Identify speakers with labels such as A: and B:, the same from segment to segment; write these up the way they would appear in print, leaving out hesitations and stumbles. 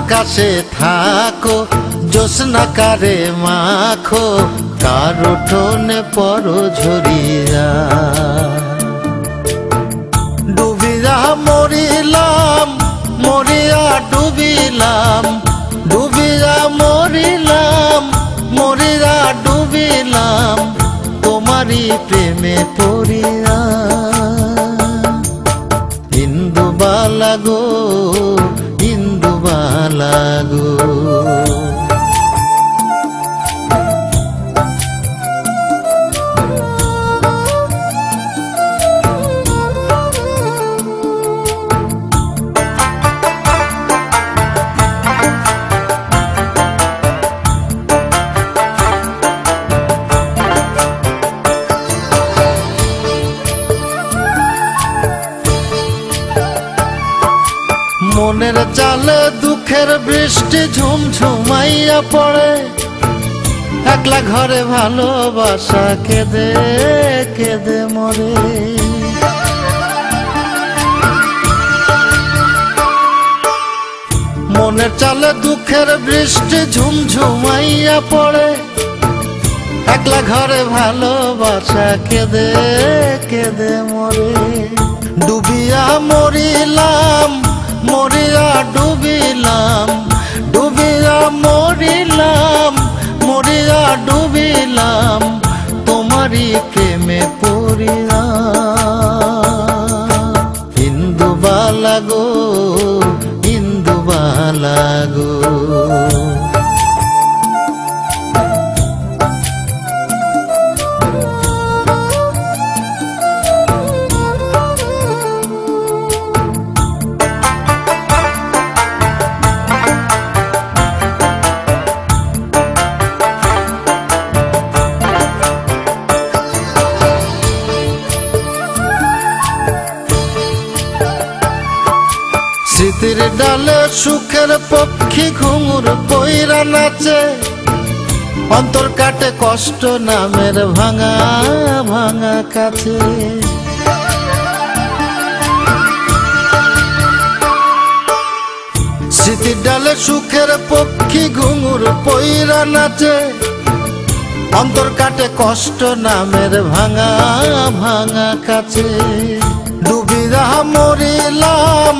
A: আকাশে থাকো, জ্যোৎস্না কারে মাখো, কার উঠোনে পরো ঝরিয়া। ডুবিয়া মরিলাম, মরিয়া ডুবিলাম, ডুবিয়া মরিলাম, মরিয়া ডুবিলাম, তোমারই প্রেমে পড়িয়া। ইন্দুবালা গো, ইন্দুবালা গো। মনের চালে দুঃখের বৃষ্টি ঝুমঝুমাইয়া পড়ে, একলা ঘরে ভালোবাসা কেঁদে কেঁদে মরে। মনের চালে দুঃখের বৃষ্টি ঝুমঝুমাইয়া পড়ে, একলা ঘরে ভালোবাসা কেঁদে কেঁদে মরে। ডুবিয়া মরিলাম, মরিয়া ডুবিলাম, ডুবিয়া মরিলাম, মরিয়া ডুবিলাম, তোমারই প্রেমে পড়িয়া। ইন্দুবালা গো, ইন্দুবালা গো। স্মৃতির ডালে সুখের পক্ষী ঘুঙুর পইরা নাচে, অন্তর কাটে কষ্ট নামের ভাঙা ভাঙা কাছে। স্মৃতির ডালে সুখের পক্ষী ঘুঙুর পইরা নাচে, অন্তর কাটে কষ্ট নামের ভাঙা ভাঙা কাছে। ডুবিয়া মরিলাম,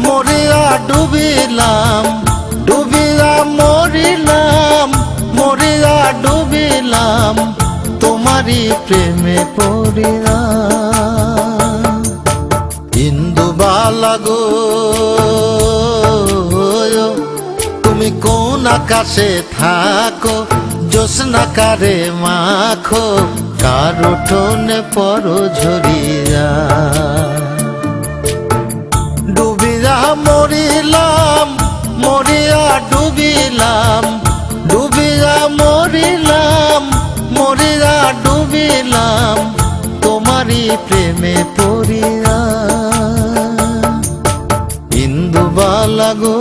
A: মরিয়া ডুবিলাম, ডুবিয়া মরিলাম, মরিয়া ডুবিলাম, তোমারই প্রেমে পড়িয়া। ইন্দুবালা গো, তুমি কোন আকাশে থাকো, জ্যোৎস্না কারে মাখো, কার উঠোনে পরো ঝরিয়া। ডুবিয়া মরিলাম, মরিয়া ডুবিলাম, ডুবিয়া মরিলাম, মরিয়া ডুবিলাম, তোমারই প্রেমে পড়িয়া। ইন্দুবালা গো,